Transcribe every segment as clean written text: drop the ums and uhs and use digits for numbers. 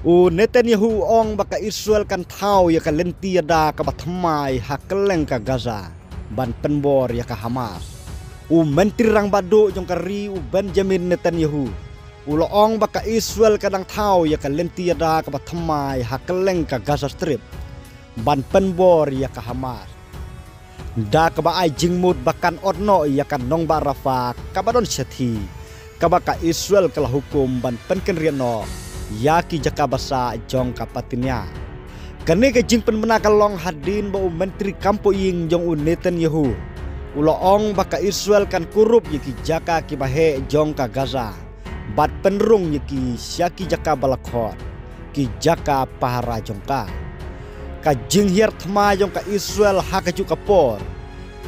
Netanyahu ong baka Israel kan tau ya ka lentiada ka batmai hakeleng ka Gaza ban penbor ya ka Hamas. Menteri rang badu jong kari Benjamin Netanyahu. Ong baka Israel kadang tau ya ka lentiada ka batmai hakeleng ka Gaza Strip ban penbor ya ka Hamas. Da ka ba ai jingmut bakan odno ya kan nong ba Rafah ka badon syati ka baka Israel kala hukum ban penken riano yaki jaka basa jong kapatinya. Kane ke jing pen menakalong hadin ba menteri kampo ying jong Netanyahu. Ong baka Israel kan kurup yaki jaka ki bahe jong ka Gaza. Bat penrung yaki syaki jaka balakot ki jaka pahara jongka. Ka jing hiar thma jong ka Israel hakaju kapor.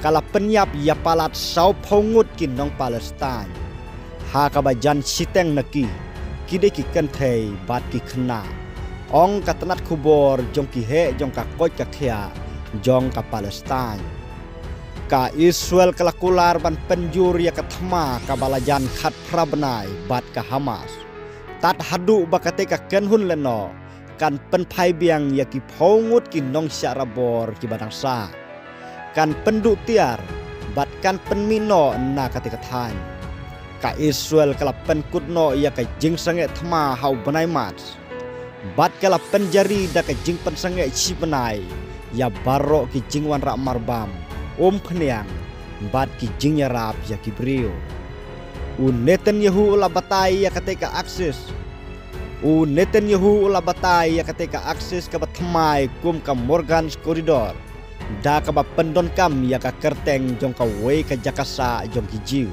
Kala penyap ya palat sau pongut kin nong Palestine. Ha ka bajan siteng naki. Kide ki kentei bat ki kena ong katanat kubor jong ki he jong ka koj ka khia jong ka Palestine ka Israel kalakular ban penjur ya kathma ka balajan khat prabenai bat ka Hamas tat hadu bakate ka kenhun leno kan penpai biang ya ki pongut ki nong syarabor ki badang sa kan penduk tiar bat kan penmino na katika than ka Israel kala penkutno ya ka jing sange thma hau banai mat bat kala penjari da ka jing pen sange chi banai ya barro ki jingwan ra marbam phniang bat ki jing ya rap ya ki brio Netanyahu la batai ya kateka akses Netanyahu la batai ya kateka akses ka bathmai kum ka Morgan's corridor da ka ba pendon kam ya ka kerteng jong ka wei ka jakasa jong ki jiu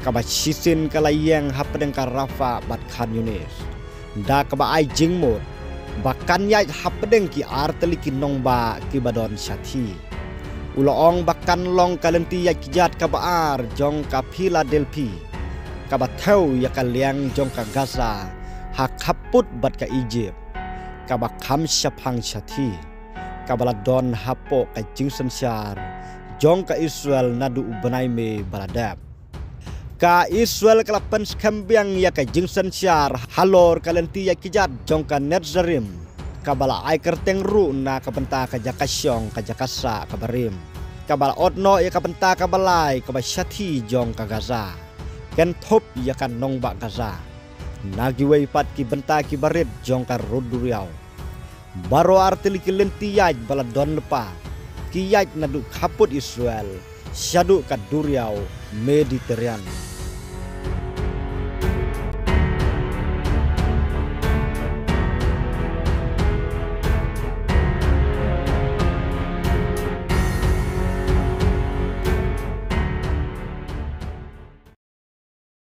kaba sisin kalayeng hapedeng ka Rafa bat Khan Yunis da kaba ai jingmut bakan yai hapedeng ki arteli ki nongba ki badon syati ong bakan long kalenti yai kijat kaba ar jong ka Philadelphia kaba thau ya kaliang jong ka Gaza hak haput bat ka Egypt kaba kham syapang syati kaba don hapo ka jingsen syar jong ka Israel nadu ubanai me baladap ka Israel kalapan skambiang ya ka jingsen syar halor kalenti ya kijat jong ka Netzarim kabala ai kerteng ru na kabenta ka jakasyong ka jakasa ka barim kabala odno ya kabenta ka balai ka basyati jong ka Gaza ken thop ya kan nongba Gaza nagiwei pat ki benta ki barit jong ka roduriau baro artili ki lenti yaj bala don lepa ki yaj nadu kaput Israel syadu ka duriau Mediterranean